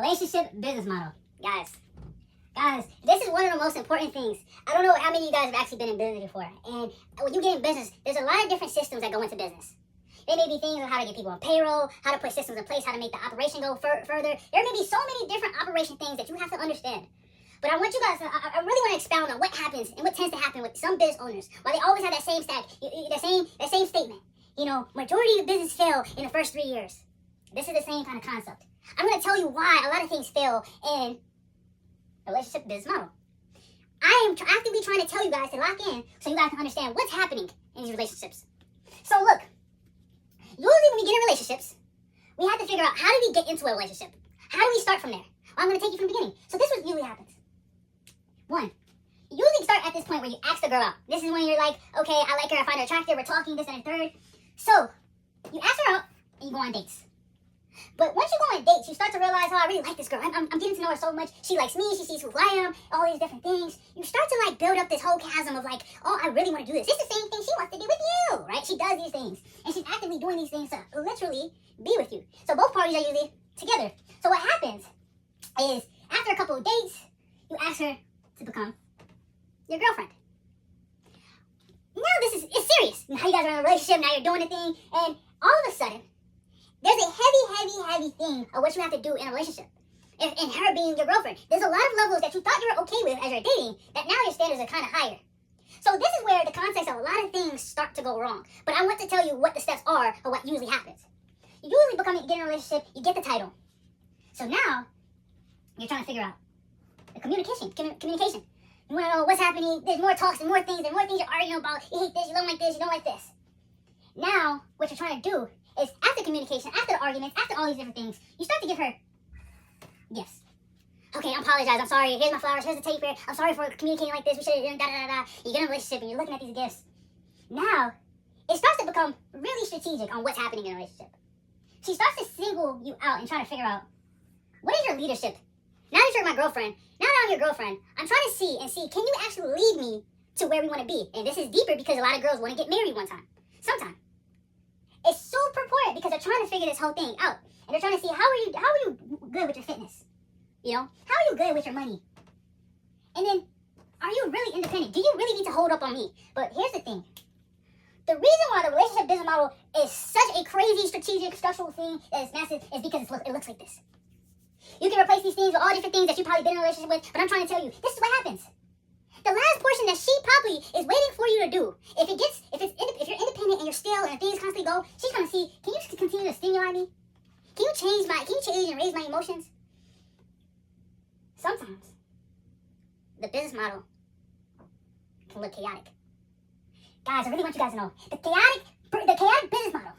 Relationship business model. Guys, this is one of the most important things. I don't know how many of you guys have actually been in business before. And when you get in business, there's a lot of different systems that go into business. There may be things on how to get people on payroll, how to put systems in place, how to make the operation go further. There may be so many different operation things that you have to understand. But I want you guys, I really want to expound on what happens and what tends to happen with some business owners. Why they always have that same that same statement. You know, majority of business fail in the first 3 years. This is the same kind of concept. I'm going to tell you why a lot of things fail in a relationship business model. I am actively trying to tell you guys to lock in so you guys can understand what's happening in these relationships. So look, usually when we get in relationships, we have to figure out how do we get into a relationship? How do we start from there? Well, I'm going to take you from the beginning. So this is what usually happens. 1, you usually start at this point where you ask the girl out. This is when you're like, okay, I like her, I find her attractive, we're talking, this and a third. So, you ask her out and you go on dates. But once you go on dates, you start to realize, oh, I really like this girl. I'm getting to know her so much. She likes me, she sees who I am, all these different things. You start to like build up this whole chasm of like, oh, I really want to do this. It's the same thing she wants to do with you, right? She does these things. And she's actively doing these things to literally be with you. So both parties are usually together. So what happens is, after a couple of dates, you ask her to become your girlfriend. Now it's serious. Now you guys are in a relationship, now you're doing a thing, and all of a sudden, there's a heavy thing of what you have to do in a relationship. And her being your girlfriend. There's a lot of levels that you thought you were okay with as you're dating, that now your standards are kind of higher. So this is where the context of a lot of things start to go wrong. But I want to tell you what the steps are or what usually happens. You usually get in a relationship, you get the title. So now, you're trying to figure out the communication. You want to know what's happening. There's more talks and more things you're arguing about. You hate this, you don't like this, you don't like this. Now, what you're trying to do is after communication, after the arguments, after all these different things, you start to give her gifts. Okay, I apologize, I'm sorry, here's my flowers, here's the teddy bear, I'm sorry for communicating like this, we should have done da-da-da-da. You get in a relationship and you're looking at these gifts. Now, it starts to become really strategic on what's happening in a relationship. She starts to single you out and try to figure out, what is your leadership? Now that you're my girlfriend, now that I'm your girlfriend, I'm trying to see, can you actually lead me to where we want to be? And this is deeper because a lot of girls want to get married sometime. It's super important because they're trying to figure this whole thing out. And they're trying to see, how are you good with your fitness? You know, how are you good with your money? And then, are you really independent? Do you really need to hold up on me? But here's the thing. The reason why the relationship business model is such a crazy strategic structural thing that is massive is because it looks like this. You can replace these things with all different things that you've probably been in a relationship with, but I'm trying to tell you, this is what happens. The last portion that she probably is waiting for you to do, if you're independent and you're still and things constantly go, she's gonna see, can you continue to stimulate me? Can you change and raise my emotions? Sometimes the business model can look chaotic. Guys, I really want you guys to know, the chaotic business model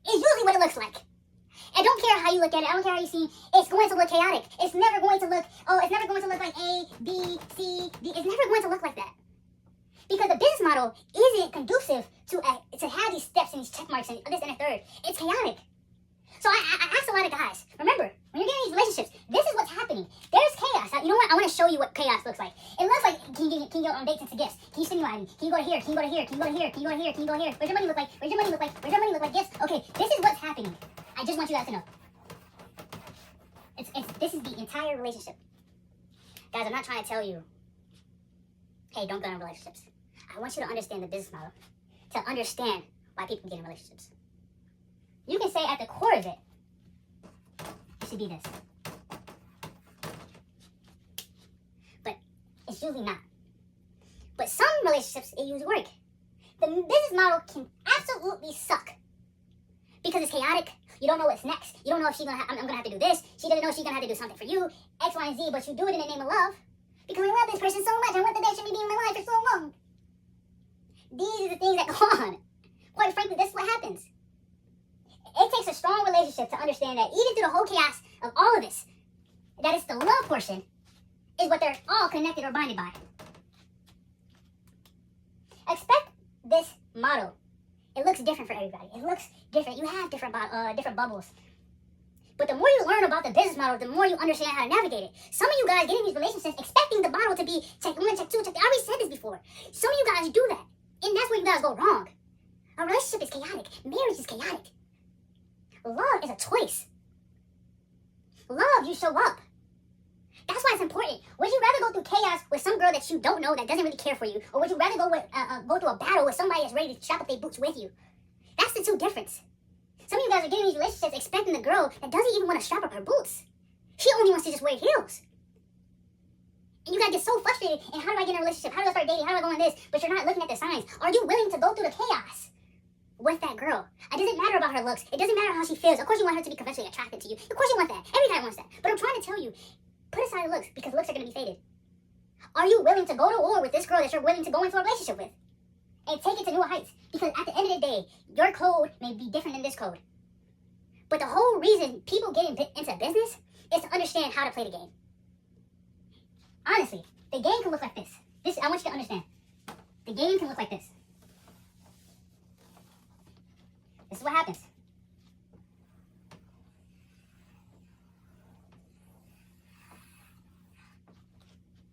is usually what it looks like. I don't care how you look at it. I don't care how you see. It's going to look chaotic. It's never going to look like A, B, C, D. It's never going to look like that. Because the business model isn't conducive to have these steps and these check marks and this and a third. It's chaotic. So I ask a lot of guys, remember, when you're getting in these relationships, this is what's happening. There's chaos. You know what? I want to show you what chaos looks like. It looks like, can you go on dates and to gifts? Can you stimulate me? Can you go to here? Can you go to here? Can you go to here? Can you go to here? Can you go here? Where's your money look like? Where's your money look like? Where's your money look like? Gifts? Okay, this is what's happening. I just want you guys to know. This is the entire relationship. Guys, I'm not trying to tell you, hey, don't go in relationships. I want you to understand the business model, to understand why people get in relationships. You can say at the core of it, it should be this. But it's usually not. But some relationships, it usually work. The business model can absolutely suck. Because it's chaotic. You don't know what's next. You don't know if I'm going to have to do this. She doesn't know she's going to have to do something for you. X, Y, and Z. But you do it in the name of love. Because I love this person so much. I want that they should be in my life for so long. These are the things that go on. Quite frankly, this is what happens. It takes a strong relationship to understand that even through the whole chaos of all of this, that it's the love portion is what they're all connected or bonded by. Expect this model. It looks different for everybody. It looks different. You have different bubbles. But the more you learn about the business model, the more you understand how to navigate it. Some of you guys get in these relationships expecting the model to be check 1, check 2, check 3. I already said this before. Some of you guys do that. And that's where you guys go wrong. A relationship is chaotic. Marriage is chaotic. Love is a choice. love, you show up. That's why it's important. Would you rather go through chaos with some girl that you don't know that doesn't really care for you, or would you rather go through a battle with somebody that's ready to strap up their boots with you? That's the two difference. Some of you guys are getting in these relationships expecting the girl that doesn't even want to strap up her boots. She only wants to just wear heels. And you guys get so frustrated, and how do I get in a relationship? How do I start dating? How do I go on this? But you're not looking at the signs. Are you willing to go through the chaos with that girl? It doesn't matter about her looks. It doesn't matter how she feels. Of course you want her to be conventionally attracted to you. Of course you want that. Every guy wants that. But I'm trying to tell you, put aside looks, because looks are going to be faded. Are you willing to go to war with this girl that you're willing to go into a relationship with? And take it to new heights? Because at the end of the day, your code may be different than this code. But the whole reason people get into business is to understand how to play the game. Honestly, the game can look like this. I want you to understand. The game can look like this. This is what happens.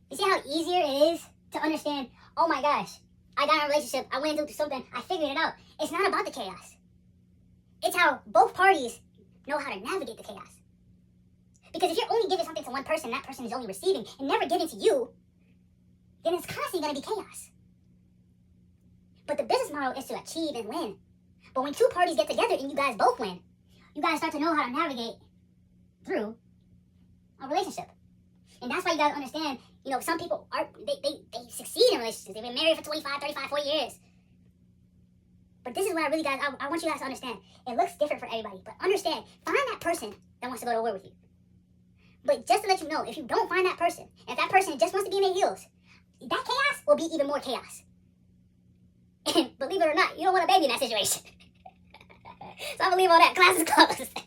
You see how easier it is to understand, oh my gosh, I got in a relationship, I went into something, I figured it out. It's not about the chaos. It's how both parties know how to navigate the chaos. Because if you're only giving something to one person, that person is only receiving and never giving to you, then it's constantly going to be chaos. But the business model is to achieve and win. But when two parties get together and you guys both win, you guys start to know how to navigate through a relationship. And that's why you guys understand, some people they succeed in relationships. They've been married for 25, 35, 40 years. But this is what I want you guys to understand. It looks different for everybody, but understand, find that person that wants to go to war with you. But just to let you know, if you don't find that person, if that person just wants to be in their heels, that chaos will be even more chaos. And believe it or not, you don't want a baby in that situation. So I believe all that. Class is closed.